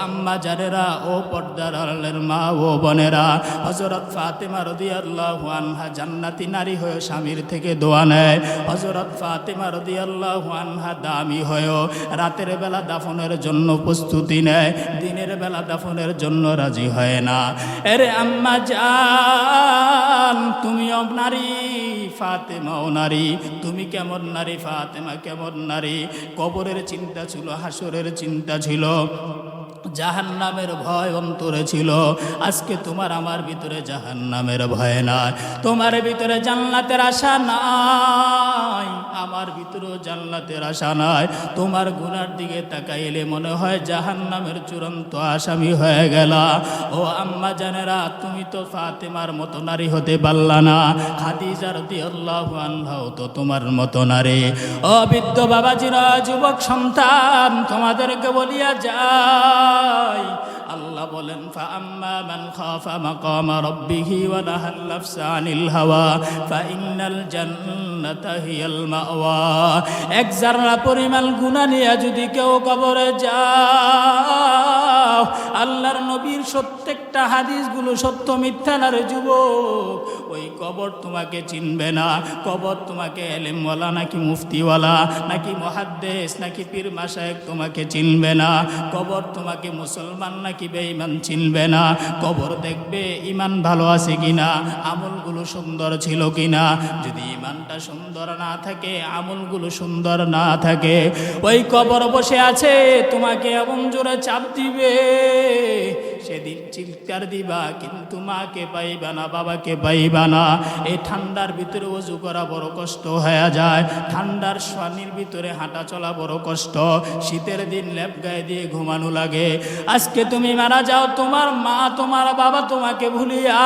আম্মা জানেরা, ও পর্দার আড়ালের মা ও বোনেরা, হযরত ফাতেমা রাদিয়াল্লাহু আনহা জান্নাতি নারী হয়ে স্বামীর থেকে দোয়া নেয়। হযরত ফাতেমা রাদিয়াল্লাহু আনহা দামি হয়েও রাতের বেলা দাফনের জন্য প্রস্তুতি নেয়, দিনের বেলা দাফনের জন্য রাজি হয় না। এরে আম্মা জান, তুমিও নারী, ফাতেমাও নারী। তুমি কেমন নারী, ফাতেমা কেমন নারী? কবরের চিন্তা ছিল, হাসরের চিন্তা ছিল, জাহান্নামের ভয় অন্তরে ছিল। আজকে তোমার আমার ভিতরে জাহান্নামের ভয় নাই, তোমার ভিতরে জান্নাতের আশা নাই, আমার ভিতরেও জান্নাতের আশা নাই। তোমার গুনার দিকে তাকাইলে মনে হয় জাহান্নামের চূড়ান্ত আসামি হয়ে গেলা। ও আম্মা জানেরা, তুমি তো ফাতেমার মতো নারী হতে পারলা না, খাদিজা রাদিয়াল্লাহু আনহাও তো তোমার মতো নারী। ও বৃদ্ধ বাবাজিরা, যুবক সন্তান, তোমাদেরকে বলিয়া যাই, আল্লাহ বলেন ফাআম্মা মান খাফা মাকামা রাব্বিহি ওয়া নাহাল নাফসা আনিল হাওয়া ফাইন্নাল জান্নাতা হিয়াল মাওয়া। এক যারা পরিমাণ গুনাহ নিয়ে যদি কেউ কবরে যাও, আল্লাহর নবীর প্রত্যেকটা হাদিসগুলো সত্য মিথ্যা না রে যুবক, ওই কবর তোমাকে চিনবে না। কবর তোমাকে এলেমওয়ালা নাকি মুফতিওয়ালা নাকি মুহাদ্দিস নাকি পীর মাশায়েখ তোমাকে চিনবে না। কবর তোমাকে মুসলমান নাকি বেঈমান চিনবে না। কবর দেখবে ঈমান ভালো আছে কিনা, আমলগুলো সুন্দর ছিল কিনা। যদি ঈমানটা সুন্দর না থাকে, আমলগুলো সুন্দর না থাকে, ওই কবর বসে আছে, তোমাকে এমন জোরে চাপ দিবে, সেদিন চিৎকার দিবা, কিন্তু মাকে পাইবা না, বাবাকে পাইবা না। এই ঠান্ডার ভিতরে ওযু করা বড় কষ্ট হয়ে যায়, ঠান্ডার পানির ভিতরে হাঁটা চলা বড় কষ্ট, শীতের দিন লেপ গায়ে দিয়ে ঘুমানো লাগে। আজকে তুমি মারা যাও, তোমার মা তোমার বাবা তোমাকে ভুলিয়া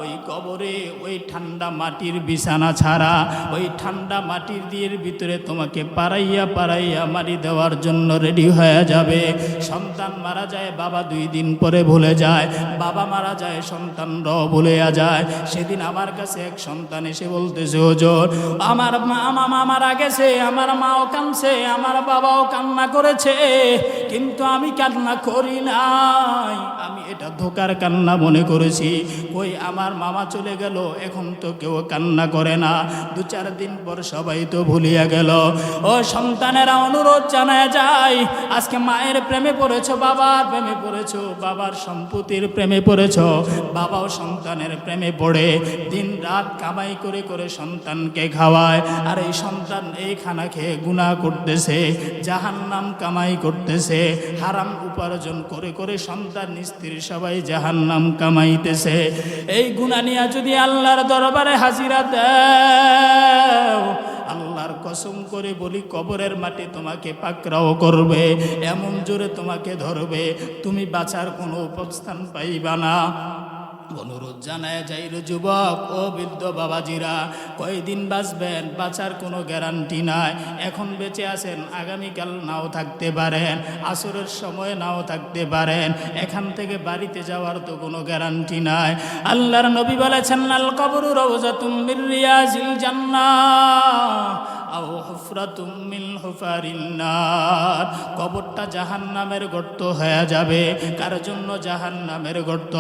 ওই কবরে ওই ঠান্ডা মাটির বিছানা ছাড়া, ওই ঠান্ডা মাটির দিয়ের ভিতরে তোমাকে পাড়াইয়া পাড়াইয়া মারি দেওয়ার জন্য রেডি হয়ে যাবে। সন্তান মারা যায়, বাবা 2 দিন পরে ভুলে যায়, বাবা মারা যায়, সন্তানরাও ভুলে যায়। সেদিন আমার কাছে এক সন্তান এসে বলতেছে, হুজুর আমার মা মারা গেছে, আমার মাও কাঁদছে, আমার বাবাও কান্না করেছে, কিন্তু আমি কান্না করি নাই, আমি এটা ধোকার কান্না মনে করেছি। কই আমার মামা চলে গেল, এখন তো কেউ কান্না করে না, 2-4 দিন পর সবাই তো ভুলিয়া গেল। ও সন্তানেরা, অনুরোধ জানায় যায়, আজকে মায়ের প্রেমে পড়েছো, বাবার প্রেমে পড়েছো, বাবার সম্পত্তির প্রেমে পড়েছো, বাবাও সন্তানের প্রেমে পড়ে দিন রাত কামাই করে করে সন্তানকে খাওয়ায়, আর এই সন্তান এই খানা খেয়ে গুনাহ করতেছে, জাহান্নাম কামাই করতেছে, হারাম উপার্জন করে করে সন্তান স্ত্রী সবাই জাহান্নাম কামাইতেছে। এই গুনাহ নিয়ে যদি আল্লাহর দরবারে হাজিরা দাও, আল্লাহর কসম করে বলি, কবরের মাটি তোমাকে পাকড়াও করবে, এমন জোরে তোমাকে ধরবে, তুমি বাঁচার কোনো উপস্থান পাইবা না। অনুরোধ জানায় যাই রে যুবক, ও বৃদ্ধ বাবাজিরা, কয়দিন বাঁচবেন, বাঁচার কোনো গ্যারান্টি নাই। এখন বেঁচে আছেন, আগামীকাল নাও থাকতে পারেন, আসরের সময় নাও থাকতে পারেন, এখান থেকে বাড়িতে যাওয়ার তো কোনো গ্যারান্টি নাই। আল্লাহর নবী বলেছেন, আল কবরু রাউযাতুম মির রিয়াজিল জান্নাহ আও হুফরাতুম মিন হুফারিন নার। কবরটা জাহান্নামের গর্ত হয়ে যাবে। কার জন্য জাহান্নামের গর্ত?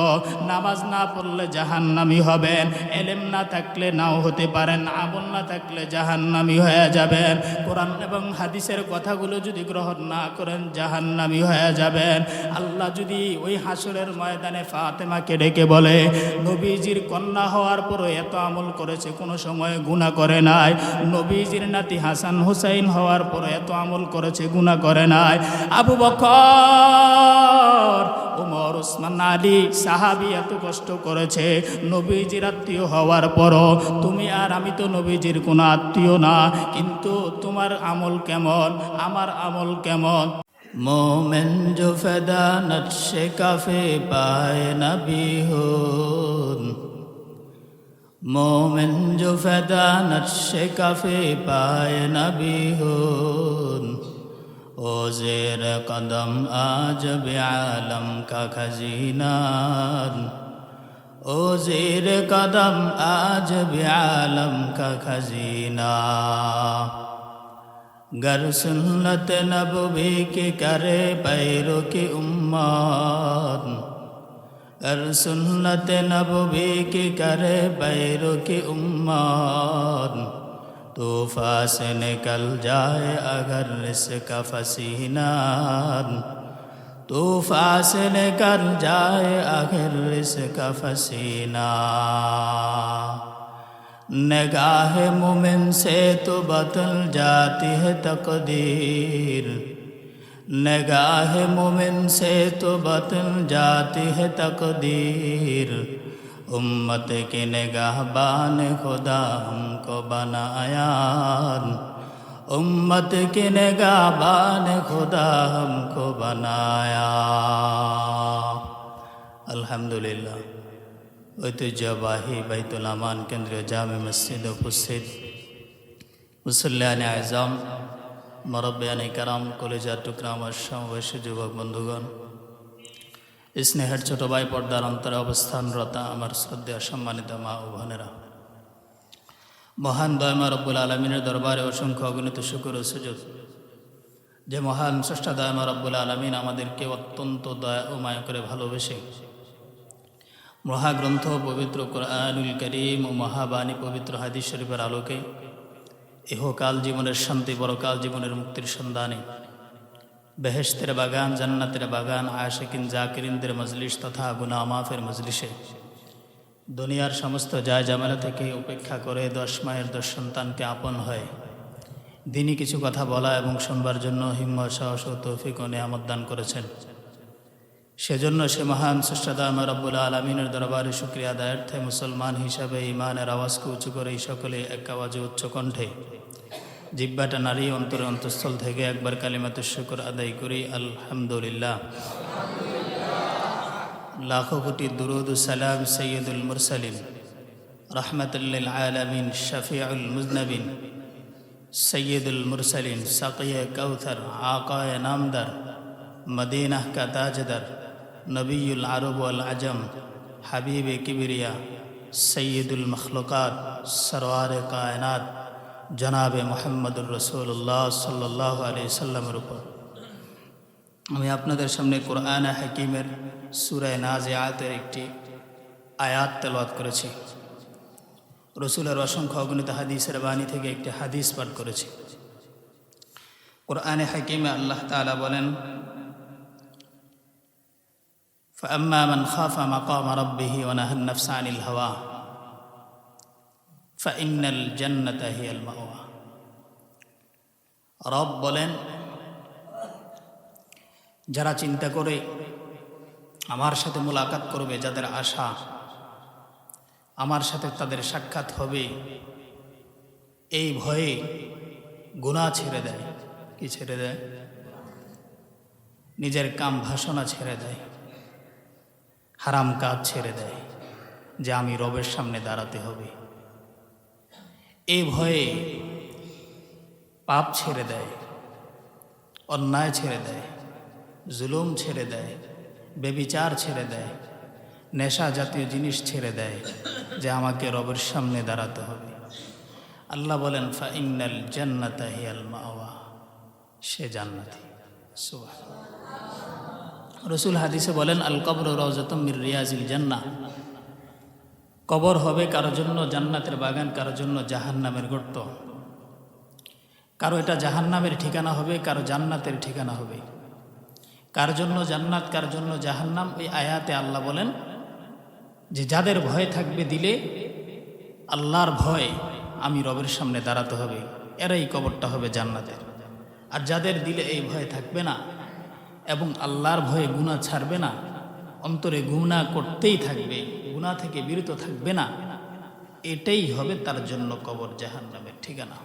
নামাজ না পড়লে জাহান্নামী হবেন, এলেম না থাকলে নাও হতে পারেন, আমল না থাকলে জাহান্নামী হয়ে যাবেন, কোরআন এবং হাদিসের কথাগুলো যদি গ্রহণ না করেন জাহান্নামী হয়ে যাবেন। আল্লাহ যদি ওই হাসরের ময়দানে ফাতেমাকে ডেকে বলে, নবীজির কন্যা হওয়ার পরও এত আমল করেছে, কোনো সময় গুনাহ করে নাই, নবীজির নাতি হাসান হুসাইন হওয়ার পর এত আমল করেছে, গুনাহ করে নাই, আবু বকর ওমর ওসমান আলী সাহাবী এত কষ্ট করেছে নবীজির আত্মীয় হওয়ার পরও, তুমি আর আমি তো নবীজির কোনো আত্মীয় না, কিন্তু তোমার আমল কেমন, আমার আমল কেমন? मोमेन जो फदा नक्शे काफे पाए नबी हो, मोमेन जो फदा नक्शे काफे पाए नबी हो, ओ ज़ेर कदम आज बे आलम का खजीना, ओ ज़ेर कदम आज बे आलम का खजीना। गर सुन्नत नबवी के करे पैरों की उम्मत, गर सुन्नत नबवी के करे पैरों की उम्मत, तूफान से निकल जाए अगर इसका फसीना, तूफान से निकल जाए अगर इसका फसीना। निगाह मोमिन से तो बदल जाती है तकदीर, निगाह मोमिन से तो बदल जाती है तकदीर। उम्मत की निगाहबान खुदा हमको बनाया, उम्मत की निगाहबान खुदा हमको बनाया। अल्हम्दुलिल्लाह। ঐতিহ্যবাহী বাইতুল আমান কেন্দ্রীয় জামে মসজিদে উপস্থিত মুসল্লিয়ানে আজম, মুরব্বিয়ানে কারাম, কলেজার টুকরা আমার সমবয়সী যুবক বন্ধুগণ, স্নেহের ছোট ভাই, পর্দার অন্তরে অবস্থানরতা আমার শ্রদ্ধেয় সম্মানিত মা ও বোনেরা, মহান দয়াময় রব্বুল আলমিনের দরবারে অসংখ্য অগণিত শুকর ও সুযোগ যে মহান স্রষ্টা দয়াময় রব্বুল আলমিন আমাদেরকে অত্যন্ত দয়া ও মায়া করে ভালোবেসে মহাগ্রন্থ পবিত্র কোরআনুল করিম ও মহাবাণী পবিত্র হাদিস শরীফের আলোকে ইহকাল জীবনের শান্তি, পরকাল জীবনের মুক্তির সন্ধানে বেহেশতের বাগান, জান্নাতের বাগান, আশিকিন জাকিরিনদের মজলিস তথা গুনাহ মাফের মজলিসে দুনিয়ার সমস্ত যায় জামেলা থেকে উপেক্ষা করে 10 মায়ের 10 সন্তানকে আপন হয় দিনই কিছু কথা বলা এবং শুনবার জন্য হিম্মত, সাহস ও তৌফিক ও নেয়ামত দান করেছেন। সেজন্য সে মহান স্রষ্টা দয়াময় রব্বুল আলমিনের দরবারে শুকরিয়া আদায়ার্থে মুসলমান হিসাবে ইমানের আওয়াজকে উঁচু করে সকলে এক আওয়াজে উচ্চ কণ্ঠে জিহ্বাটা নারী অন্তরে অন্তঃস্থল থেকে একবার কালিমাতুশ শুকর আদায় করি, আলহামদুলিল্লাহ। লাখো কোটি দুরুদ ও সালাম সৈয়দুল মুরসালিন, রহমাতুল লিল আলামিন, শফিউল মুজনবিন, সৈয়দুল মুরসালিন, সাকিয়ে কাউসার, আকায়ে নামদার, मदीना का ताजदर, नबीउल अरब वल अजम, हबीब किबरिया, सैयदुल मखलूक़ात, सरवार कायनात, जनाब मुहम्मदुर रसूलुल्लाह सल्लल्लाहु अलैहि वसल्लमेर উপর আমি আপনাদের সামনে কোরআন হাকিমের সূরা নাজিআতের একটি আয়াত তেলাওয়াত করেছি। রাসূলের অসংখ্য অগণিত হাদিসের বাণী থেকে একটি হাদিস পাঠ করেছি। কোরআনে হাকিমে আল্লাহ তাআলা বলেন, فأما من خاف مقام ربه ونهى النفس عن الهوى فإن الجنة هي المأوى। রব বলেন, যারা চিন্তা করে আমার সাথে মোলাকাত করবে, যাদের আশা আমার সাথে তাদের সাক্ষাৎ হবে, এই ভয়ে গুনাহ ছেড়ে দেয়। কি ছেড়ে দেয়? নিজের কাম ভাষণা ছেড়ে দেয়, হারাম কাজ ছেড়ে দেয়, যে আমি রবের সামনে দাঁড়াতে হবে। এই ভয়ে পাপ ছেড়ে দেয়, অন্যায় ছেড়ে দেয়, জুলুম ছেড়ে দেয়, বেবিচার ছেড়ে দেয়, নেশা জাতীয় জিনিস ছেড়ে দেয়, যে আমাকে রবের সামনে দাঁড়াতে হবে। আল্লাহ বলেন, ফাইনাল জান্নাতা হিয়াল মাওয়া, সে জান্নাতি। সুবহানাল্লাহ। রসুল হাদিসে বলেন, আল কবর রাউযাতুম মির রিয়াজিল জান্নাহ, কবর হবে কারো জন্য জান্নাতের বাগান, কারো জন্য জাহান্নামের গর্ত। কারো এটা জাহান্নামের ঠিকানা হবে, কারো জান্নাতের ঠিকানা হবে। কার জন্য জান্নাত, কার জন্য জাহান্নাম, এই আয়াতে আল্লাহ বলেন যে যাদের ভয় থাকবে দিলে, আল্লাহর ভয়, আমি রবের সামনে দাঁড়াতে হবে, এরাই কবরটা হবে জান্নাতের। আর যাদের দিলে এই ভয় থাকবে না এবং আল্লাহর ভয়ে গুনাহ ছাড়বে না, অন্তরে গুনাহ করতেই থাকবে, গুনাহ থেকে বিরত থাকবে না, এটাই হবে তার জন্য কবর জাহান্নামের ঠিকানা।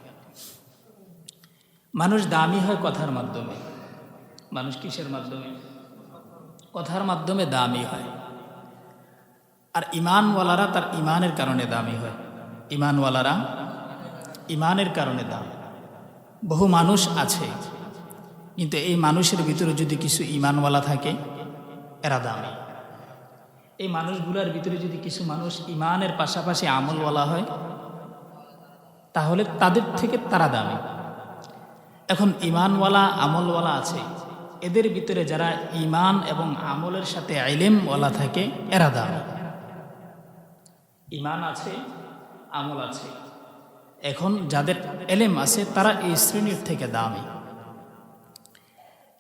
মানুষ দামি হয় কথার মাধ্যমে। মানুষ কিসের মাধ্যমে? কথার মাধ্যমে দামি হয়। আর ইমানওয়ালারা তার ইমানের কারণে দামি হয়। ইমানওয়ালারা ইমানের কারণে দাম। বহু মানুষ আছে, কিন্তু এই মানুষের ভিতরে যদি কিছু ইমানওয়ালা থাকে, এরা দামি। এই মানুষগুলোর ভিতরে যদি কিছু মানুষ ইমানের পাশাপাশি আমলওয়ালা হয়, তাহলে তাদের থেকে তারা দামি। এখন ইমানওয়ালা আমলওয়ালা আছে, এদের ভিতরে যারা ইমান এবং আমলের সাথে ইলমওয়ালা থাকে এরা দামি। ইমান আছে, আমল আছে, এখন যাদের ইলম আছে তারা এই শ্রেণীর থেকে দামি।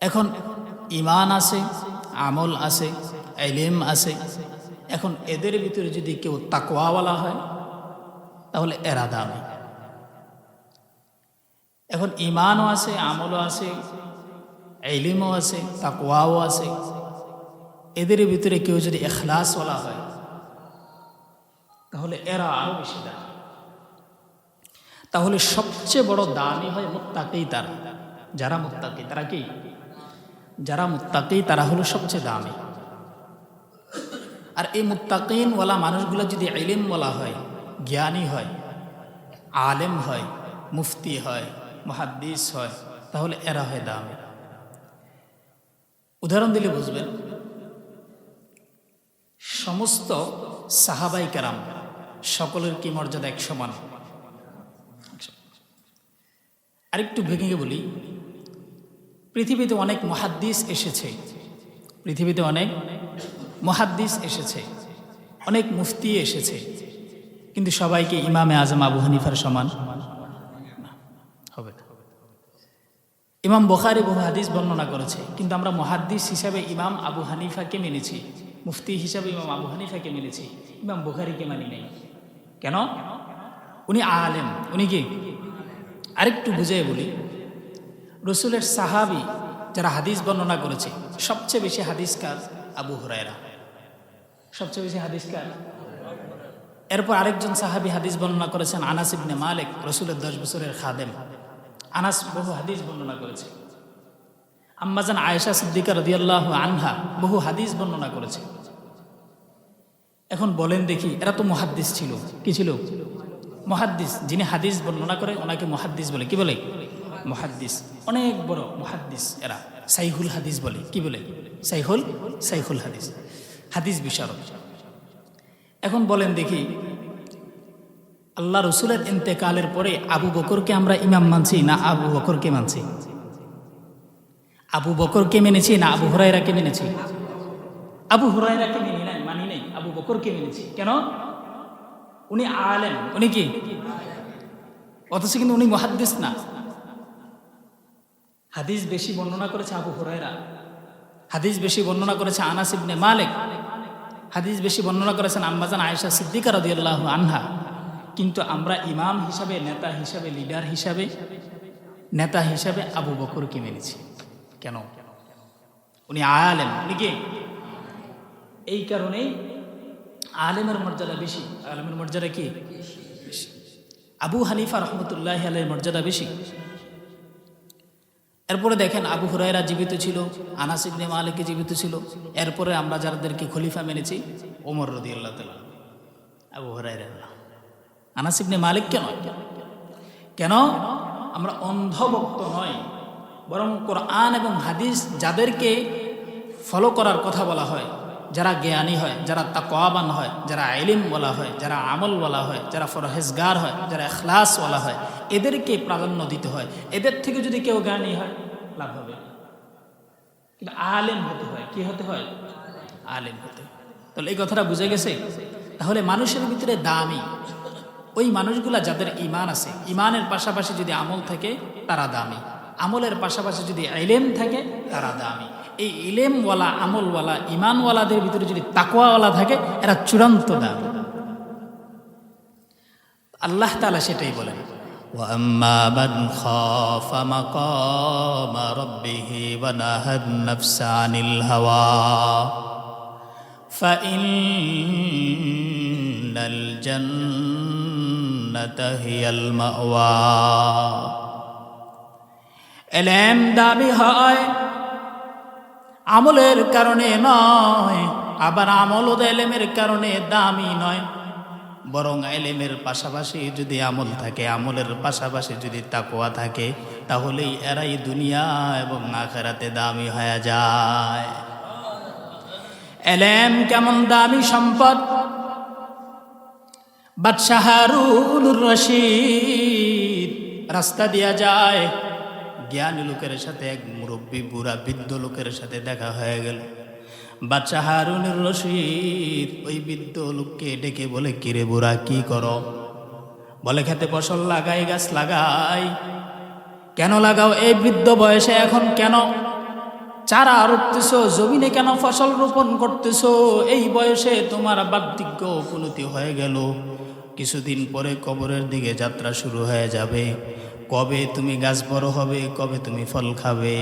এখন ইমান আছে, আমল আছে, ইলম আছে, এখন এদের ভিতরে যদি কেউ তাকওয়াওয়ালা হয় তাহলে এরা দামি। এখন ইমানও আছে, আমলও আছে, ইলমও আছে, তাকওয়াও আছে, এদের ভিতরে কেউ যদি ইখলাসওয়ালা হয় তাহলে এরা আরো বেশি দামি। তাহলে সবচেয়ে বড় দামি হয় মুত্তাকি। তারা যারা মুত্তাকি, তারা কি? যারা মুত্তাকি তারা হলো সবচেয়ে দামি। আর এই মুত্তাকিনওয়ালা মানুষগুলো যদি ইলমওয়ালা হয়, জ্ঞানী হয়, আলেম হয়, মুফতি হয়, মুহাদ্দিস হয়, তাহলে এরা হয় দামি। উদাহরণ দিলে বুঝবেন, সমস্ত সাহাবাই কেরাম সকলের কি মর্যাদা এক সমান? আরেকটু ভেঙে বলি, পৃথিবীতে অনেক মুহাদ্দিস এসেছে, পৃথিবীতে অনেক মুহাদ্দিস এসেছে, অনেক মুফতি এসেছে, কিন্তু সবাইকে ইমামে আজম আবু হানিফার সমান হবে না। ইমাম বুখারী বহু হাদিস বর্ণনা করেছে, কিন্তু আমরা মুহাদ্দিস হিসাবে ইমাম আবু হানিফাকে মেনেছি, মুফতি হিসাবে ইমাম আবু হানিফাকে মেনেছি, ইমাম বুখারীকে মানি নাই। কেন? উনি আলেম, উনি কি? আরেকটু বুঝিয়ে বলি, রসুলের সাহাবী যারা হাদিস বর্ণনা করেছে সবচেয়ে বেশি হাদিসকার আবু হুরায়রা, সবচেয়ে বেশি হাদিসকার। এরপর আরেকজন সাহাবী হাদিস বর্ণনা করেছেন আনাস ইবনে মালিক, রসুলের 10 বছরের খাদেম। আনাস বহু হাদিস বর্ণনা করেছে। আম্মাজান আয়েশা সিদ্দিকা রাদিয়াল্লাহু আনহা বহু হাদিস বর্ণনা করেছে। এখন বলেন দেখি, এরা তো মুহাদ্দিস ছিল। কি ছিল? মুহাদ্দিস। যিনি হাদিস বর্ণনা করে ওনাকে মুহাদ্দিস বলে। কি বলে? মুহাদ্দিস। অনেক বড় মুহাদ্দিস এরা। সাইহুল হাদিস বলে। কি বলে? সাইহুল হাদিস, হাদিস বিশারদ। এখন বলেন দেখি, আল্লাহ রসুলের ইন্তেকালের পরে আবু বকরকে আমরা ইমাম মানছি না আবু বকরকে মানছি? আবু বকরকে মেনেছি না আবু হুরায়রাকে মেনেছি? আবু হুরায়রাকে মানি নাই, আবু বকরকে মেনেছি। কেন? উনি আলেম, উনি কি? অথচ কিন্তু উনি মুহাদ্দিস না। হাদিস বেশি বর্ণনা করেছে আবু হুরায়রা, হাদিস বেশি বর্ণনা করেছে আনাস ইবনে মালিক, হাদিস বেশি বর্ণনা করেছেন আম্মাজান আয়েশা সিদ্দিকা রাদিয়াল্লাহু আনহা। কিন্তু আমরা ইমাম হিসাবে, নেতা হিসাবে, লিডার হিসাবে, নেতা হিসাবে আবু বকরকে মেনেছি। কেন? উনি আলেম, উনি কি? এই কারণেই আলেমের মর্যাদা বেশি। আলেমের মর্যাদা কি? বেশি। আবু হানিফা রহমতুল্লাহি আলাইহির মর্যাদা বেশি। এরপরে দেখেন, আবু হুরায়রা জীবিত ছিল, আনাস ইবনে মালিক জীবিত ছিল। এরপরে আমরা যাদেরকে খলিফা মেনেছি, ওমর রাদিয়াল্লাহু তাআলা, আবু হুরায়রা না, আনাস ইবনে মালিক। কেন? আমরা অন্ধভক্ত নয়, বরং কোরআন এবং হাদিস যাদেরকে ফলো করার কথা বলা হয়, যারা জ্ঞানী হয়, যারা তাকওয়াবান হয়, যারা ইলম বলা হয়, যারা আমল বলা হয়, যারা ফরহেজগার হয়, যারা ইখলাস বলা হয়, এদেরকে প্রাধান্য দিতে হয়। এদের থেকে যদি কেউ জ্ঞানী হয় লাভ হবে, কিন্তু আলেম হতে হয়। কি হতে হয়? আলেম হতে হয়। তাহলে এই কথাটা বুঝে গেছে? তাহলে মানুষের ভিতরে দামি ওই মানুষগুলা যাদের ইমান আছে, ইমানের পাশাপাশি যদি আমল থাকে তারা দামি, আমলের পাশাপাশি যদি ইলম থাকে তারা দামি। এই ইলমওয়ালা, আমলওয়ালা, ইমানওয়ালাদের ভিতরে যদি তাকওয়াওয়ালা থাকে এরা চূড়ান্ত দামি। আল্লাহ তাআলা সেটাই বলেন, وَأَمَّا مَنْ خَافَ مَقَامَ رَبِّهِ وَنَهَى النَّفْسَ عَنِ الْهَوَى فَإِنَّ الْجَنَّةَ هِيَ الْمَأْوَى। ইলম দামি হয় আমলের কারণে নয়, আবার আমলও ইলমের কারণে দামি নয়, বরং ইলমের পাশাপাশি যদি আমল থাকে, আমলের পাশাপাশি যদি তাকওয়া থাকে, তাহলেই এরাই দুনিয়া এবং আখিরাতে দামি হয়ে যায়। ইলম কেমন দামি সম্পদ! বাদশাহ হারুনুর রশিদ রাস্তা দিয়া যায়, জ্ঞানী লোকের সাথে এক মুরব্বী বুড়া বৃদ্ধ লোকের সাথে দেখা হয়ে গেল। বাদশাহ হারুনুর রশিদ ওই বৃদ্ধ লোককে ডেকে বলে, কিরে বুড়া কি করো? বলে, খেতে ফসল লাগাই, গাছ লাগাই। কেন লাগাও এই বৃদ্ধ বয়সে? এখন কেন চারা রুপতেছ? জমিনে কেন ফসল রোপণ করতেছ? এই বয়সে তোমার বার্ধক্য উপনীতি হয়ে গেল, কিছুদিন পরে কবরের দিকে যাত্রা শুরু হয়ে যাবে। কবে তুমি গাছ বড় হবে? কবে তুমি ফল খাবে?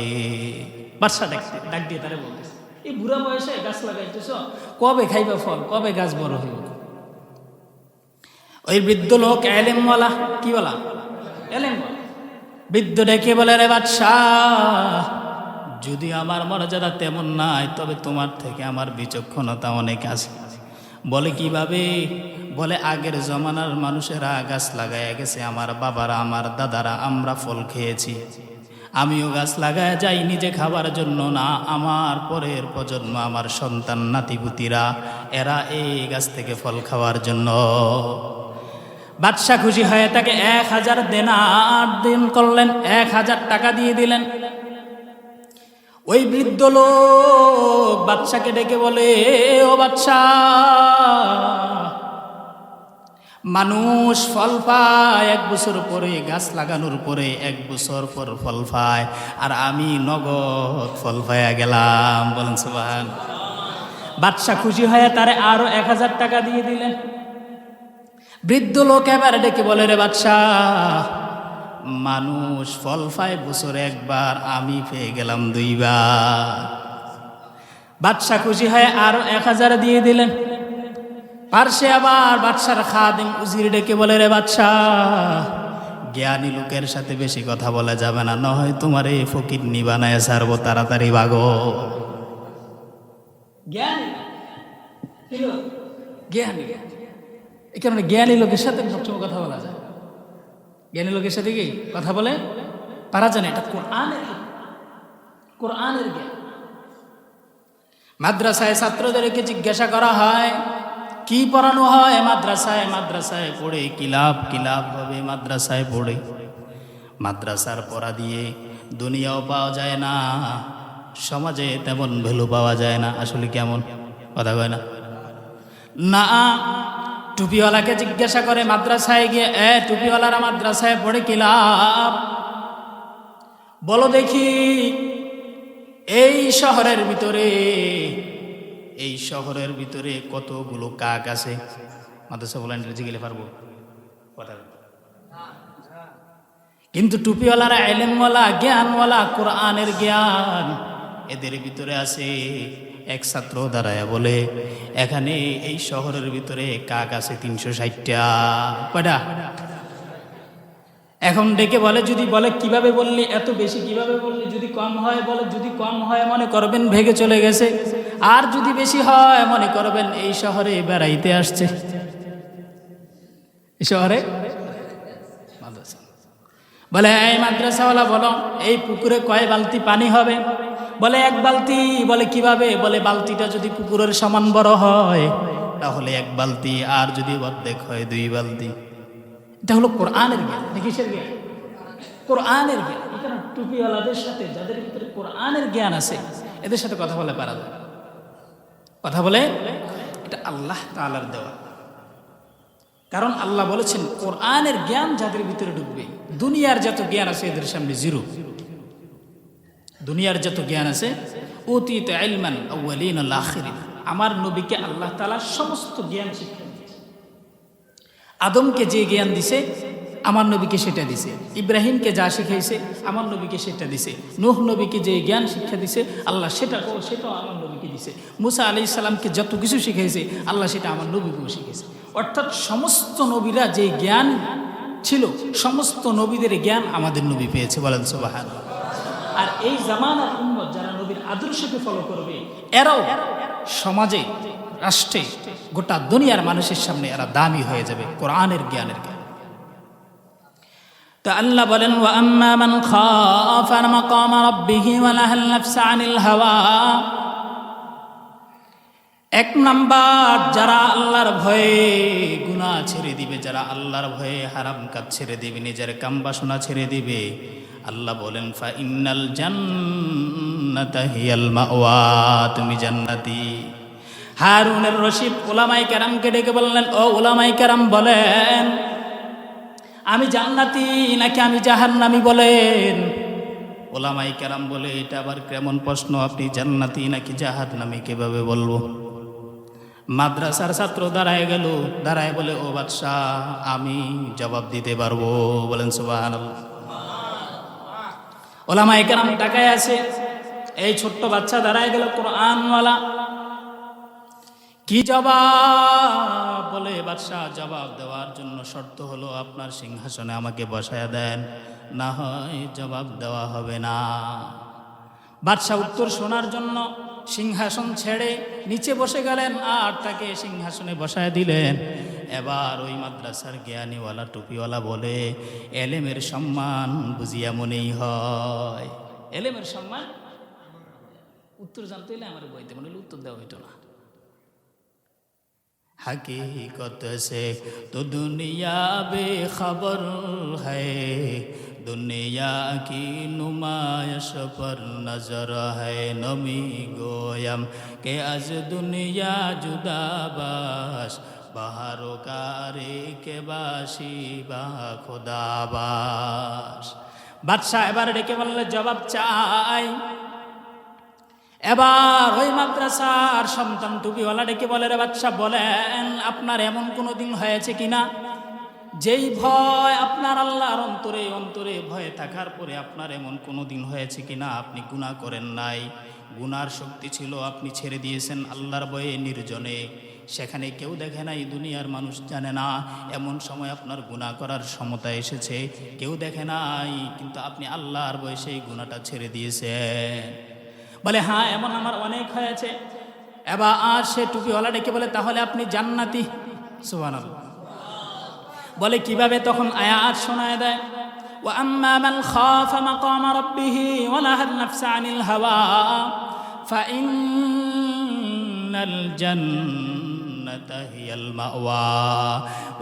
বাদশা ডাক দিয়ে তারে বলতেছে, এই বুড়া বয়সে গাছ লাগাইতেছ, কবে খাইবে ফল? কবে গাছ বড় হইব? ওই বৃদ্ধ লোক এলেমওয়ালা, কি বলা? এলেমওয়ালা। বৃদ্ধ ডেকে বলে, রে বাদশাহ, যদি আমার মর্যাদা তেমন নাই, তবে তোমার থেকে আমার বিচক্ষণতা অনেক আছে। বলে, কিভাবে? বলে, আগের জমানার মানুষেরা গাছ লাগায় গেছে, আমার বাবারা, আমার দাদারা, আমরা ফল খেয়েছি। আমিও গাছ লাগায় যাই নিজে খাবার জন্য না, আমার পরের প্রজন্ম, আমার সন্তান নাতিপুতিরা, এরা এই গাছ থেকে ফল খাওয়ার জন্য। বাদশাহ খুশি হয়ে তাকে 1000 দেনার দান করলেন, 1000 টাকা দিয়ে দিলেন। ওই বৃদ্ধ লোক বাদশাকে ডেকে বলে, ও বাদশাহ, মানুষ ফল পায় 1 বছর পরে, গাছ লাগানোর পরে 1 বছর পর ফল পায়, আর আমি নগদ ফল পাইয়া গেলাম। বলেন সুবহান। বাদশাহ খুশি হয়ে তারে আরো 1000 টাকা দিয়ে দিলেন। বৃদ্ধ লোক এবার ডেকে বলে, রে বাদশাহ, মানুষ ফল পায় বছরে 1 বার, আমি পেয়ে গেলাম 2 বার। বাদশাহ খুশি হয়ে আরো 1000 দিয়ে দিলেন। পারসে আবার বাদশার খাদিম উজির ডেকে বলে, রে বাদশাহ, জ্ঞানী লোকের সাথে বেশি কথা বলা যাবে না, নয় তোমার এই ফকিরনি বানায় ছাড়বো, তাড়াতাড়ি ভাগো। জ্ঞানী জ্ঞানী এই কারণে জ্ঞানী লোকের সাথে সবসময় কথা বলা যায়। জ্ঞানী লোকের সাথে কি কথা বলে পারা যায় না, এটা কোরআনের জ্ঞান। মাদ্রাসায় ছাত্রদেরকে জিজ্ঞাসা করা হয়, কি পড়ানো হয় মাদ্রাসায়? মাদ্রাসায় পড়ে কি লাভ? কি লাভ হবে মাদ্রাসায় পড়ে? মাদ্রাসার পড়া দিয়ে দুনিয়াও পাওয়া যায় না, সমাজে তেমন ভ্যালু পাওয়া যায় না। আসলে কেমন কথা কয় না? না, টুপিওয়ালাকে জিজ্ঞাসা করে মাদ্রাসায় গিয়ে, টুপিওয়ালারা মাদ্রাসায় পড়ে কি লাভ? বলো দেখি, এই শহরের ভিতরে কতগুলো কাক আছে? মাদ্রাসা বলেন গেলে পারবো কথা। কিন্তু টুপিওয়ালারা, এলেমওয়ালা, জ্ঞানওয়ালা, কোরআনের জ্ঞান এদের ভিতরে আছে। এক ছাত্র দাঁড়ায় বলে, এখানে এই শহরের ভিতরে কাক আছে 360টা। কয়টা? এখন ডেকে বলে, যদি বলে কিভাবে বললি, এত বেশি কিভাবে বললি? যদি কম হয় বলে, যদি কম হয় মনে করবেন ভেগে চলে গেছে, আর যদি বেশি হয় মনে করবেন এই শহরে বেড়াইতে আসছে। এই শহরে মাদ্রাসা। বলে, এই মাদ্রাসাওয়ালা বলো, এই পুকুরে কয় বালতি পানি হবে? বলে 1 বালতি। বলে কিভাবে? বলে বালতিটা যদি পুকুরের সমান বড় হয় তাহলে 1 বালতি, আর যদি অর্ধেক হয় 2 বালতি। এটা হলো কোরআনের জ্ঞান। কিসের জ্ঞান? কোরআনের জ্ঞান। এখানে টুপিওয়ালাদের সাথে, যাদের ভিতরে কোরআনের জ্ঞান আছে, এদের সাথে কথা বলে পারা যায়। কথা বলে, এটা আল্লাহ তাআলার দেওয়া। কারণ আল্লাহ বলেছেন, কোরআনের জ্ঞান যাদের ভিতরে ঢুকবে, দুনিয়ার যত জ্ঞান আছে এদের সামনে জিরো। দুনিয়ার যত জ্ঞান আছে, উতীতু ইলমান আউয়ালিন ওয়াল আখিরিন। আমার নবীকে আল্লাহ তাআলা সমস্ত জ্ঞান শিক্ষা দিয়েছে। আদমকে যে জ্ঞান দিছে আমার নবীকে সেটা দিছে, ইব্রাহিমকে যা শিখাইছে আমার নবীকে সেটা দিছে, নূহ নবীকে যে জ্ঞান শিক্ষা দিছে আল্লাহ সেটাও আমার নবীকে দিছে, মুসা আলাইহিস সালামকে যত কিছু শিখাইছে আল্লাহ সেটা আমার নবীকেও শিখাইছে। অর্থাৎ সমস্ত নবীরা যে জ্ঞান ছিল, সমস্ত নবীদের জ্ঞান আমাদের নবী পেয়েছে। বলেন সুবহানাল্লাহ। আর এই জামানার উম্মত যারা নবীর আদর্শকে ফলো করবে, এরাও সমাজে, রাষ্ট্রে, গোটা দুনিয়ার মানুষের সামনে এরা দামি হয়ে যাবে কোরআনের জ্ঞানের জ্ঞান। তো আল্লাহ বলেন, ওয়া আম্মা মান খাফা মাকামা রাব্বিহি ওয়া নাহাল নাফসা আনিল হাওয়া। 1 নাম্বার, যারা আল্লাহর ভয়ে গুনাহ ছেড়ে দিবে, যারা আল্লাহর ভয়ে হারাম কাজ ছেড়ে দিবে, নিজের কাম বাসনা ছেড়ে দিবে, আল্লাহ বলেন ফা ইন্নাল জান্নাতা হিয়াল মাওয়া, তুমি জান্নাতি। হারুনের রশিদ উলামায়ে কেরামকে ডেকে বললেন, ও উলামায়ে কেরাম বলেন, আমি জান্নাতি নাকি আমি জাহান্নামী বলেন? উলামায়ে কেরাম বলে, এটা আবার কেমন প্রশ্ন, আপনি জান্নাতি নাকি জাহান্নামী কিভাবে বলবো? মাদ্রাসার ছাত্র দাঁড়ায় গেল, দাঁড়ায় বলে, ও বাদশাহ আমি জবাব দিতে পারবো। বলেন সুবহানাল্লাহ। উলামায়ে কেরাম তাকায় আছে, এই ছোট্ট বাচ্চা দাঁড়ায় গেল কোরআনওয়ালা, কি জবাব? বলে বাদশাহ জবাব দেওয়ার জন্য শর্ত হলো আপনার সিংহাসনে আমাকে বসায়া দেন, না হয় জবাব দেওয়া হবে না। বাদশাহ উত্তর শোনার জন্য সিংহাসন ছেড়ে নিচে বসে গেলেন আর তাকে সিংহাসনে বসায় দিলেন। এবার ওই মাদ্রাসার জ্ঞানীওয়ালা টুপিওয়ালা বলে, এলেমের সম্মান বুঝিয়া মনেই হয়। এলেমের সম্মান উত্তর জানতে হলে আমার বইতে মনে হলে উত্তর দেওয়া হইতো না। हकीकत से तो दुनिया बेखबर है, दुनिया की नुमाइश पर नजर है। नमी गोयम के आज दुनिया जुदा बाश, बहारो कारे के बाशी बा खुदा बाश। बादशाह এবার ডেকে বললে জবাব চাই। এবার ওই মাদ্রাসার সন্তান টুপিওয়ালা ডেকে বলে, রে বাদশা বলেন, আপনার এমন কোনো দিন হয়েছে কিনা যেই ভয় আপনার আল্লাহর অন্তরে অন্তরে ভয়ে থাকার পরে আপনার এমন কোনো দিন হয়েছে কিনা আপনি গুনাহ করেন নাই, গুনার শক্তি ছিল, আপনি ছেড়ে দিয়েছেন আল্লাহর ভয়ে নির্জনে, সেখানে কেউ দেখে নাই, দুনিয়ার মানুষ জানে না, এমন সময় আপনার গুনাহ করার ক্ষমতা এসেছে, কেউ দেখে নাই, কিন্তু আপনি আল্লাহর ভয়ে সেই গুনাহটা ছেড়ে দিয়েছেন। বলে, হ্যাঁ এমন আমার অনেক হয়েছে। এবার আর সে টুপিওয়ালা ডেকে বলে, তাহলে আপনি জান্নাতি। সুবহানাল্লাহ। বলে কিভাবে? তখন আয়াত শোনায় দেয়, ওয়া আম্মা মান খাফা মাকামা রাব্বিহি ওয়া নাহান নাফসা আনিল হাওয়া ফাইন্নাল জান্নাতা হিয়াল মাওয়া।